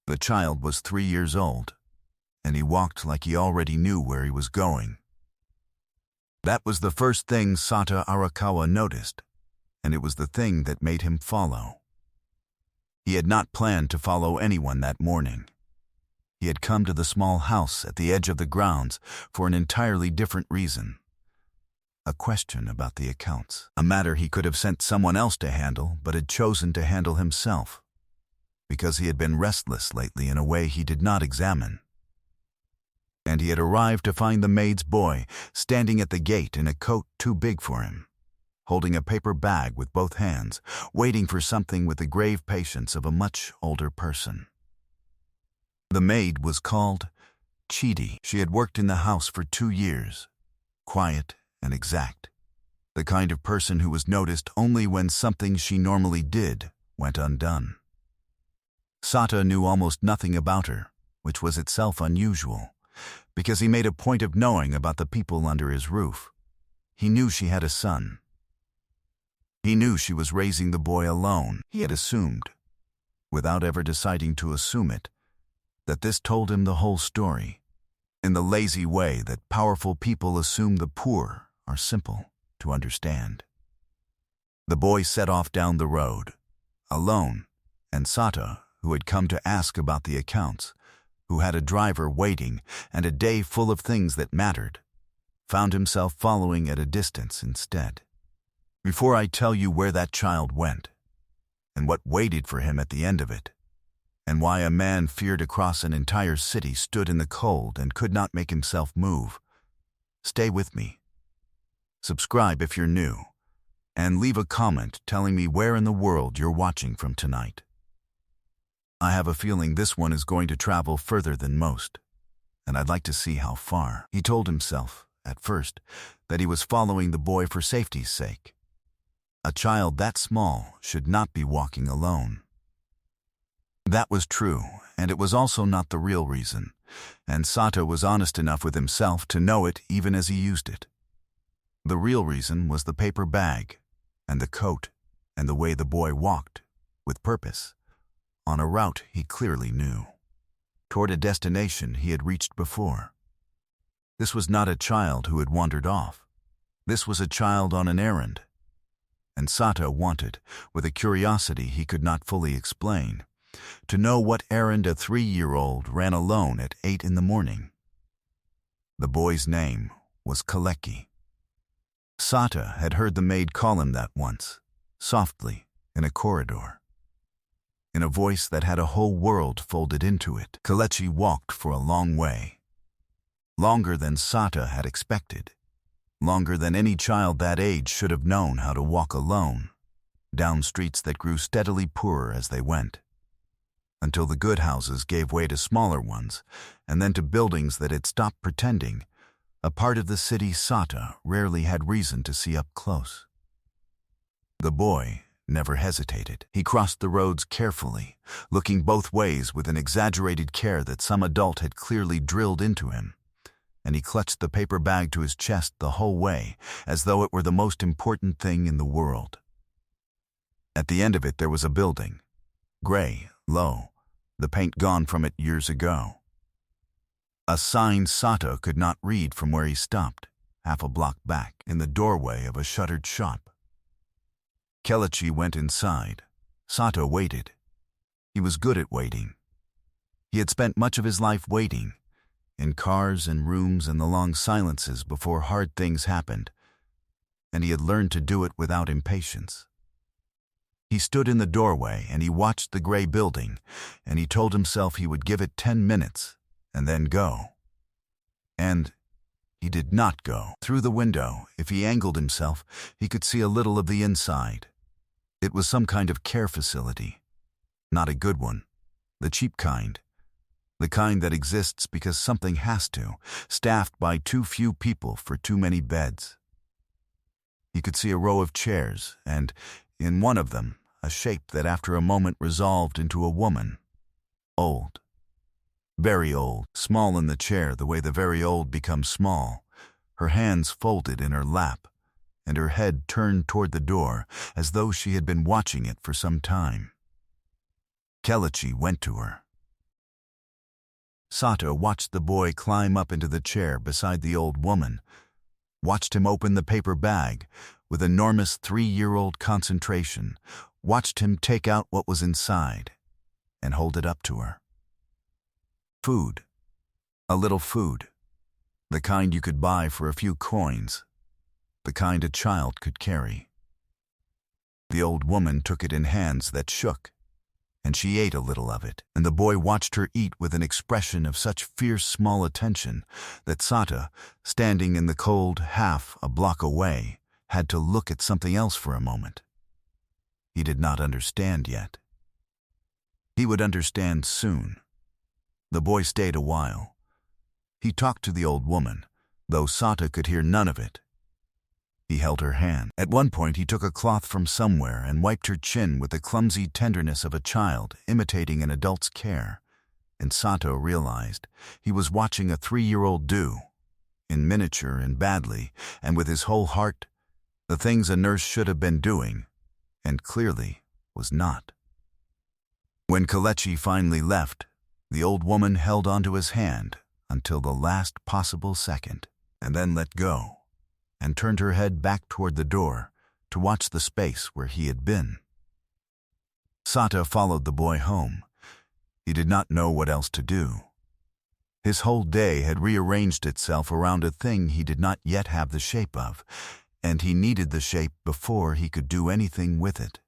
The child was 3 years old, and he walked like he already knew where he was going. That was the first thing Sata Arakawa noticed, and it was the thing that made him follow. He had not planned to follow anyone that morning. He had come to the small house at the edge of the grounds for an entirely different reason. A question about the accounts, a matter he could have sent someone else to handle but had chosen to handle himself, because he had been restless lately in a way he did not examine. And he had arrived to find the maid's boy standing at the gate in a coat too big for him, holding a paper bag with both hands, waiting for something with the grave patience of a much older person. The maid was called Keichi. She had worked in the house for 2 years, quiet and exact, the kind of person who was noticed only when something she normally did went undone. Sata knew almost nothing about her, which was itself unusual, because he made a point of knowing about the people under his roof. He knew she had a son. He knew she was raising the boy alone. He had assumed, without ever deciding to assume it, that this told him the whole story, in the lazy way that powerful people assume the poor are simple to understand. The boy set off down the road, alone, and Sata, who had come to ask about the accounts, who had a driver waiting and a day full of things that mattered, found himself following at a distance instead. Before I tell you where that child went, and what waited for him at the end of it, and why a man feared across an entire city stood in the cold and could not make himself move, stay with me. Subscribe if you're new, and leave a comment telling me where in the world you're watching from tonight. I have a feeling this one is going to travel further than most, and I'd like to see how far. He told himself, at first, that he was following the boy for safety's sake. A child that small should not be walking alone. That was true, and it was also not the real reason, and Sata was honest enough with himself to know it even as he used it. The real reason was the paper bag, and the coat, and the way the boy walked, with purpose, on a route he clearly knew, toward a destination he had reached before. This was not a child who had wandered off. This was a child on an errand. And Sata wanted, with a curiosity he could not fully explain, to know what errand a 3-year-old ran alone at 8 in the morning. The boy's name was Keichi. Sata had heard the maid call him that once, softly, in a corridor. In a voice that had a whole world folded into it. Keichi walked for a long way. Longer than Sata had expected. Longer than any child that age should have known how to walk alone, down streets that grew steadily poorer as they went, until the good houses gave way to smaller ones, and then to buildings that had stopped pretending, a part of the city Sata rarely had reason to see up close. The boy never hesitated. He crossed the roads carefully, looking both ways with an exaggerated care that some adult had clearly drilled into him, and he clutched the paper bag to his chest the whole way, as though it were the most important thing in the world. At the end of it there was a building, gray, low, the paint gone from it years ago. A sign Sata could not read from where he stopped, half a block back, in the doorway of a shuttered shop. Keichi went inside. Sata waited. He was good at waiting. He had spent much of his life waiting, in cars and rooms and the long silences before hard things happened, and he had learned to do it without impatience. He stood in the doorway and he watched the gray building, and he told himself he would give it 10 minutes and then go. And he did not go. Through the window, if he angled himself, he could see a little of the inside. It was some kind of care facility. Not a good one. The cheap kind. The kind that exists because something has to, staffed by too few people for too many beds. He could see a row of chairs, and, in one of them, a shape that after a moment resolved into a woman. Old. Very old, small in the chair the way the very old become small, her hands folded in her lap, and her head turned toward the door as though she had been watching it for some time. Keichi went to her. Sata watched the boy climb up into the chair beside the old woman, watched him open the paper bag with enormous 3-year-old concentration, watched him take out what was inside and hold it up to her. Food. A little food. The kind you could buy for a few coins. The kind a child could carry. The old woman took it in hands that shook, and she ate a little of it, and the boy watched her eat with an expression of such fierce small attention that Sata, standing in the cold half a block away, had to look at something else for a moment. He did not understand yet. He would understand soon. The boy stayed a while. He talked to the old woman, though Sata could hear none of it. He held her hand. At one point he took a cloth from somewhere and wiped her chin with the clumsy tenderness of a child imitating an adult's care, and Sata realized he was watching a 3-year-old do, in miniature and badly, and with his whole heart, the things a nurse should have been doing, and clearly was not. When Keichi finally left, the old woman held onto his hand until the last possible second, and then let go, and turned her head back toward the door to watch the space where he had been. Sata followed the boy home. He did not know what else to do. His whole day had rearranged itself around a thing he did not yet have the shape of, and he needed the shape before he could do anything with it.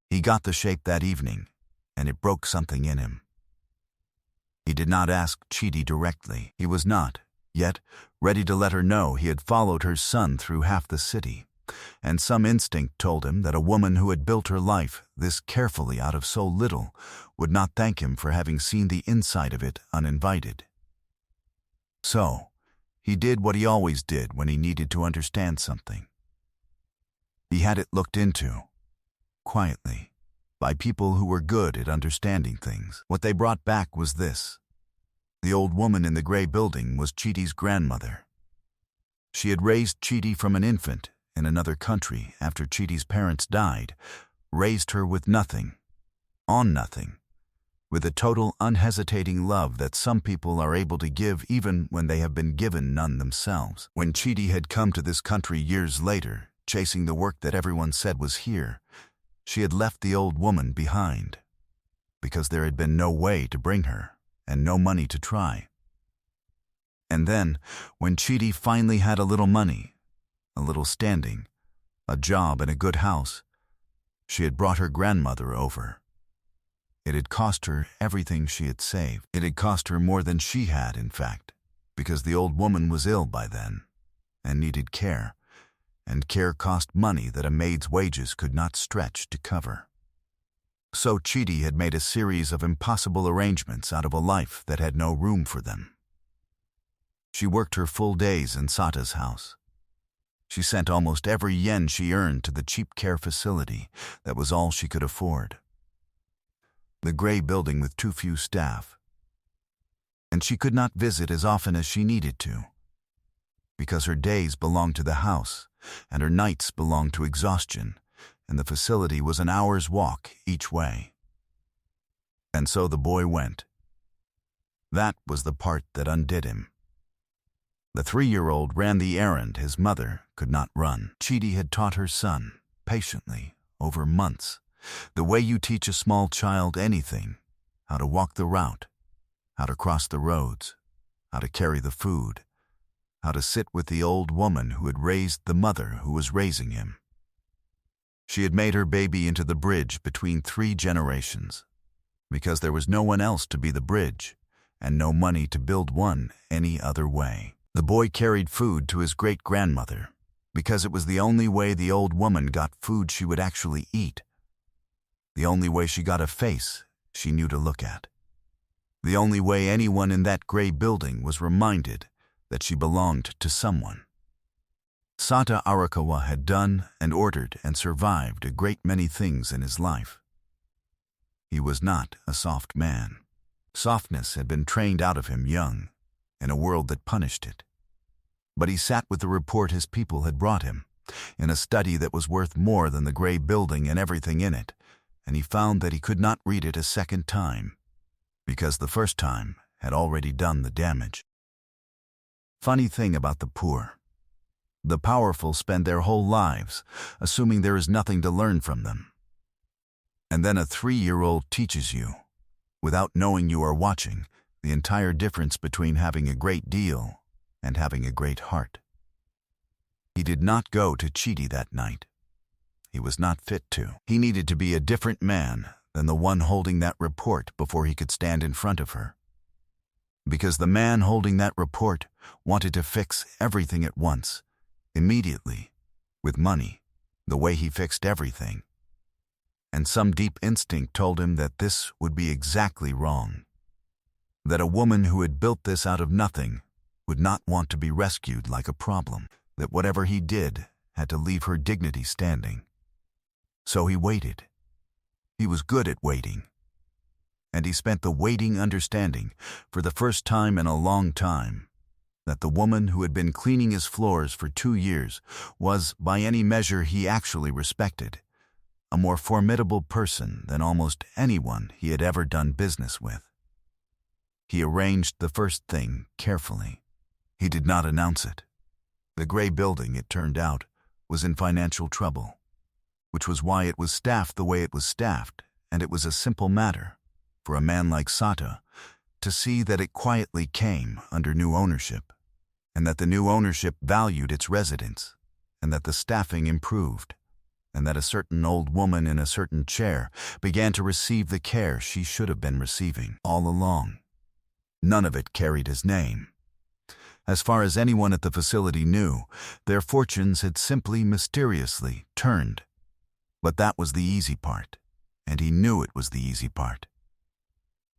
He got the shape that evening, and it broke something in him. He did not ask Chidi directly. He was not, yet, ready to let her know he had followed her son through half the city, and some instinct told him that a woman who had built her life this carefully out of so little would not thank him for having seen the inside of it uninvited. So, he did what he always did when he needed to understand something. He had it looked into, quietly, by people who were good at understanding things. What they brought back was this. The old woman in the gray building was Chidi's grandmother. She had raised Chidi from an infant in another country after Chidi's parents died, raised her with nothing, on nothing, with a total unhesitating love that some people are able to give even when they have been given none themselves. When Chidi had come to this country years later, chasing the work that everyone said was here, she had left the old woman behind, because there had been no way to bring her, and no money to try. And then, when Chidi finally had a little money, a little standing, a job and a good house, she had brought her grandmother over. It had cost her everything she had saved. It had cost her more than she had, in fact, because the old woman was ill by then, and needed care, and care cost money that a maid's wages could not stretch to cover. So Chidi had made a series of impossible arrangements out of a life that had no room for them. She worked her full days in Sata's house. She sent almost every yen she earned to the cheap care facility that was all she could afford. The gray building with too few staff. And she could not visit as often as she needed to, because her days belonged to the house, and her nights belonged to exhaustion, and the facility was an hour's walk each way. And so the boy went. That was the part that undid him. The 3-year-old ran the errand his mother could not run. Chidi had taught her son, patiently, over months, the way you teach a small child anything, how to walk the route, how to cross the roads, how to carry the food, how to sit with the old woman who had raised the mother who was raising him. She had made her baby into the bridge between 3 generations, because there was no one else to be the bridge, and no money to build one any other way. The boy carried food to his great-grandmother, because it was the only way the old woman got food she would actually eat, the only way she got a face she knew to look at, the only way anyone in that gray building was reminded that she belonged to someone. Sata Arakawa had done and ordered and survived a great many things in his life. He was not a soft man. Softness had been trained out of him young, in a world that punished it. But he sat with the report his people had brought him, in a study that was worth more than the gray building and everything in it, and he found that he could not read it a second time, because the first time had already done the damage. Funny thing about the poor. The powerful spend their whole lives assuming there is nothing to learn from them. And then a 3-year-old teaches you, without knowing you are watching, the entire difference between having a great deal and having a great heart. He did not go to Keichi that night. He was not fit to. He needed to be a different man than the one holding that report before he could stand in front of her. Because the man holding that report wanted to fix everything at once, immediately, with money, the way he fixed everything. And some deep instinct told him that this would be exactly wrong. That a woman who had built this out of nothing would not want to be rescued like a problem. That whatever he did had to leave her dignity standing. So he waited. He was good at waiting. And he spent the waiting understanding, for the first time in a long time, that the woman who had been cleaning his floors for 2 years was, by any measure he actually respected, a more formidable person than almost anyone he had ever done business with. He arranged the first thing carefully. He did not announce it. The gray building, it turned out, was in financial trouble, which was why it was staffed the way it was staffed, and it was a simple matter for a man like Sata to see that it quietly came under new ownership, and that the new ownership valued its residents, and that the staffing improved, and that a certain old woman in a certain chair began to receive the care she should have been receiving all along. None of it carried his name. As far as anyone at the facility knew, their fortunes had simply mysteriously turned. But that was the easy part, and he knew it was the easy part.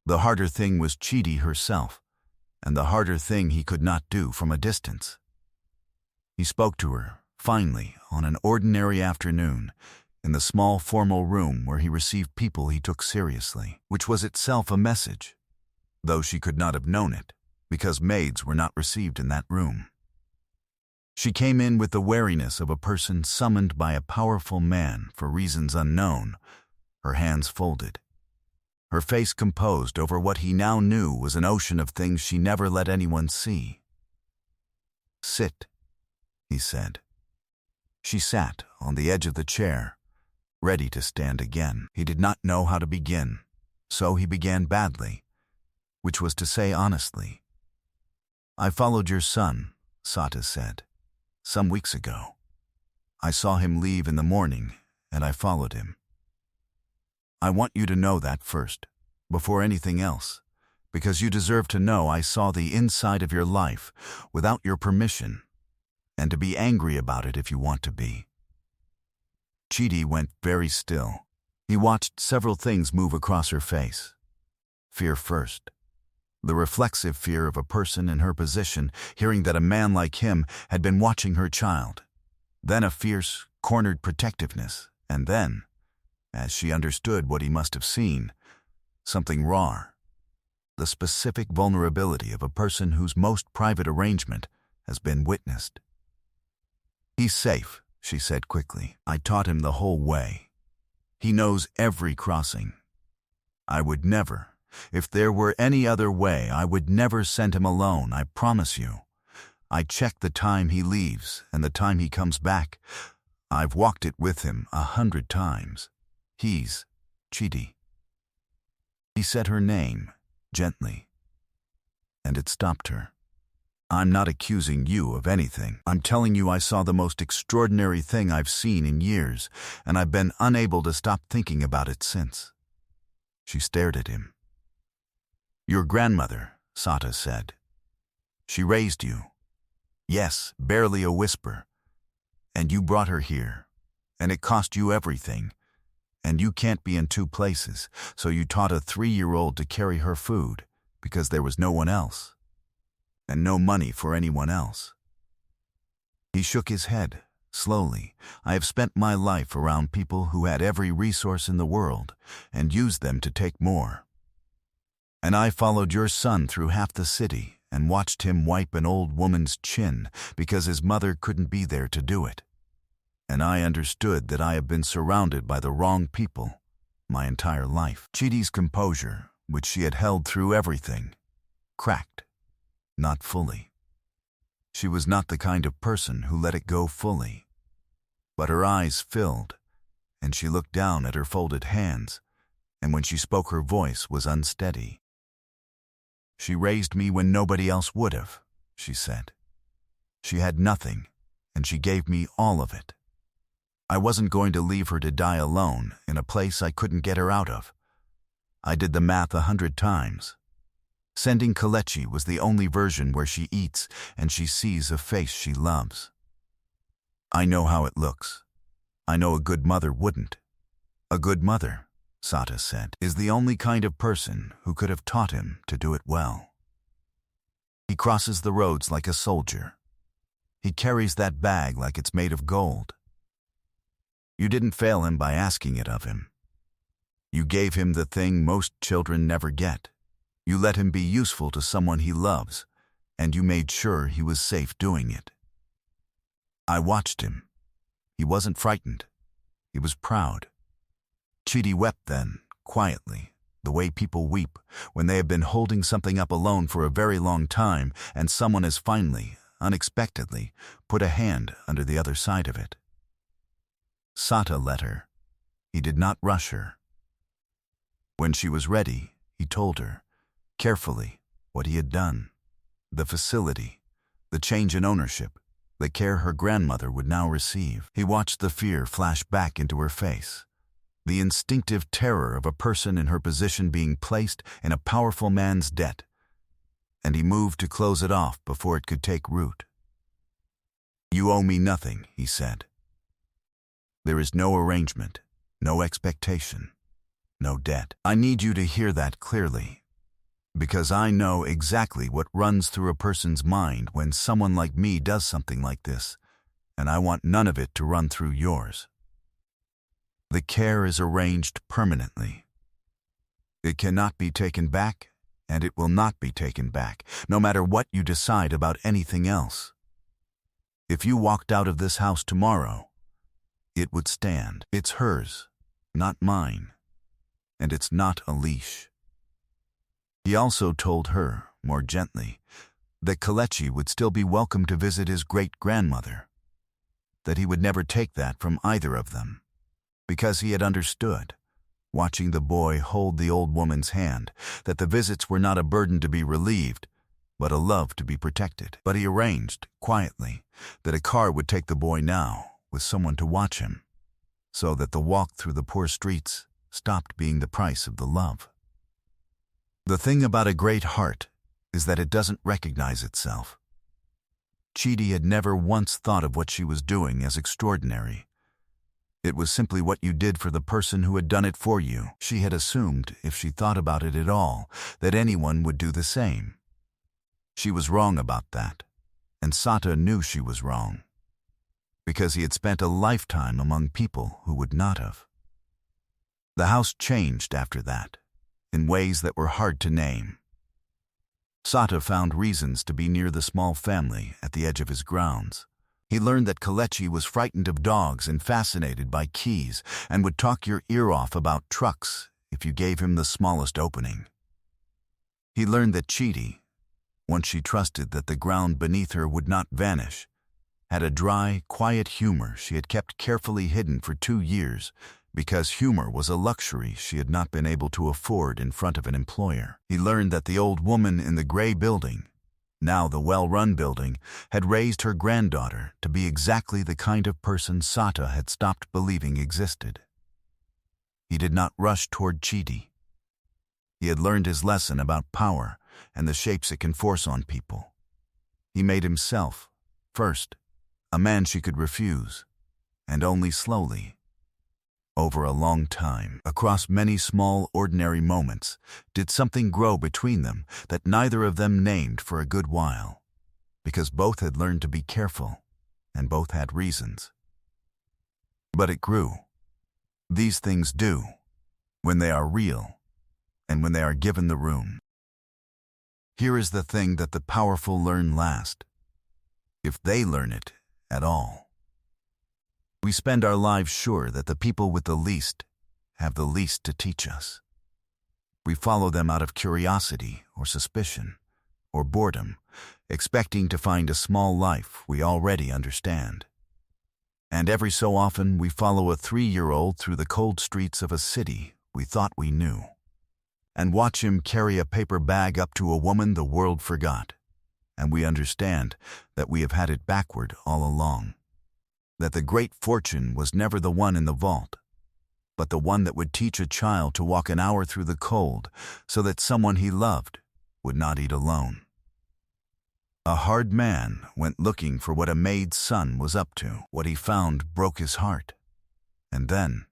The harder thing was Keichi herself, and the harder thing he could not do from a distance. He spoke to her, finally, on an ordinary afternoon, in the small formal room where he received people he took seriously, which was itself a message, though she could not have known it, because maids were not received in that room. She came in with the wariness of a person summoned by a powerful man for reasons unknown, her hands folded, her face composed over what he now knew was an ocean of things she never let anyone see. "Sit," he said. She sat on the edge of the chair, ready to stand again. He did not know how to begin, so he began badly, which was to say honestly. "I followed your son," Sata said, "some weeks ago. I saw him leave in the morning, and I followed him. I want you to know that first, before anything else, because you deserve to know I saw the inside of your life without your permission, and to be angry about it if you want to be." Keichi went very still. He watched several things move across her face. Fear first. The reflexive fear of a person in her position hearing that a man like him had been watching her child. Then a fierce, cornered protectiveness, and then, as she understood what he must have seen, something raw. The specific vulnerability of a person whose most private arrangement has been witnessed. "He's safe," she said quickly. "I taught him the whole way. He knows every crossing. I would never, if there were any other way, I would never send him alone, I promise you. I check the time he leaves and the time he comes back. I've walked it with him 100 times. He's Keichi." He said her name, gently, and it stopped her. "I'm not accusing you of anything. I'm telling you I saw the most extraordinary thing I've seen in years, and I've been unable to stop thinking about it since." She stared at him. "Your grandmother," Sata said. "She raised you." "Yes, barely a whisper. And you brought her here, and it cost you everything. And you can't be in 2 places, so you taught a 3-year-old to carry her food because there was no one else, and no money for anyone else." He shook his head, slowly. "I have spent my life around people who had every resource in the world and used them to take more. And I followed your son through half the city and watched him wipe an old woman's chin because his mother couldn't be there to do it. And I understood that I have been surrounded by the wrong people my entire life." Keichi's composure, which she had held through everything, cracked, not fully. She was not the kind of person who let it go fully. But her eyes filled, and she looked down at her folded hands, and when she spoke her voice was unsteady. She raised me when nobody else would have, she said. She had nothing, and she gave me all of it. I wasn't going to leave her to die alone in a place I couldn't get her out of. I did the math 100 times. Sending Keichi was the only version where she eats and she sees a face she loves. I know how it looks. I know a good mother wouldn't. A good mother, Sata said, is the only kind of person who could have taught him to do it well. He crosses the roads like a soldier. He carries that bag like it's made of gold. You didn't fail him by asking it of him. You gave him the thing most children never get. You let him be useful to someone he loves, and you made sure he was safe doing it. I watched him. He wasn't frightened. He was proud. Chidi wept then, quietly, the way people weep when they have been holding something up alone for a very long time and someone has finally, unexpectedly, put a hand under the other side of it. Sata let her. He did not rush her. When she was ready, he told her, carefully, what he had done, the facility, the change in ownership, the care her grandmother would now receive. He watched the fear flash back into her face, the instinctive terror of a person in her position being placed in a powerful man's debt, and he moved to close it off before it could take root. You owe me nothing, he said. There is no arrangement, no expectation, no debt. I need you to hear that clearly, because I know exactly what runs through a person's mind when someone like me does something like this, and I want none of it to run through yours. The care is arranged permanently. It cannot be taken back, and it will not be taken back, no matter what you decide about anything else. If you walked out of this house tomorrow, it would stand. It's hers, not mine, and it's not a leash. He also told her, more gently, that Keichi would still be welcome to visit his great-grandmother, that he would never take that from either of them, because he had understood, watching the boy hold the old woman's hand, that the visits were not a burden to be relieved, but a love to be protected. But he arranged, quietly, that a car would take the boy now, with someone to watch him, so that the walk through the poor streets stopped being the price of the love. The thing about a great heart is that it doesn't recognize itself. Chidi had never once thought of what she was doing as extraordinary. It was simply what you did for the person who had done it for you. She had assumed, if she thought about it at all, that anyone would do the same. She was wrong about that, and Sata knew she was wrong, because he had spent a lifetime among people who would not have. The house changed after that, in ways that were hard to name. Sata found reasons to be near the small family at the edge of his grounds. He learned that Keichi was frightened of dogs and fascinated by keys and would talk your ear off about trucks if you gave him the smallest opening. He learned that Chidi, once she trusted that the ground beneath her would not vanish, had a dry, quiet humor she had kept carefully hidden for 2 years because humor was a luxury she had not been able to afford in front of an employer. He learned that the old woman in the gray building, now the well-run building, had raised her granddaughter to be exactly the kind of person Sata had stopped believing existed. He did not rush toward Chidi. He had learned his lesson about power and the shapes it can force on people. He made himself, first, a man she could refuse, and only slowly, over a long time, across many small, ordinary moments, did something grow between them that neither of them named for a good while, because both had learned to be careful, and both had reasons. But it grew. These things do, when they are real, and when they are given the room. Here is the thing that the powerful learn last, if they learn it at all. We spend our lives sure that the people with the least have the least to teach us. We follow them out of curiosity or suspicion, or boredom, expecting to find a small life we already understand. And every so often we follow a 3-year-old through the cold streets of a city we thought we knew, and watch him carry a paper bag up to a woman the world forgot, and we understand that we have had it backward all along, that the great fortune was never the one in the vault, but the one that would teach a child to walk an hour through the cold so that someone he loved would not eat alone. A hard man went looking for what a maid's son was up to. What he found broke his heart. And then,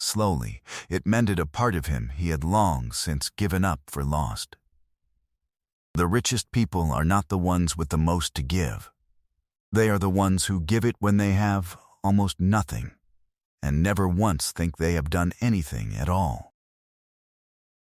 slowly, it mended a part of him he had long since given up for lost. The richest people are not the ones with the most to give. They are the ones who give it when they have almost nothing, and never once think they have done anything at all.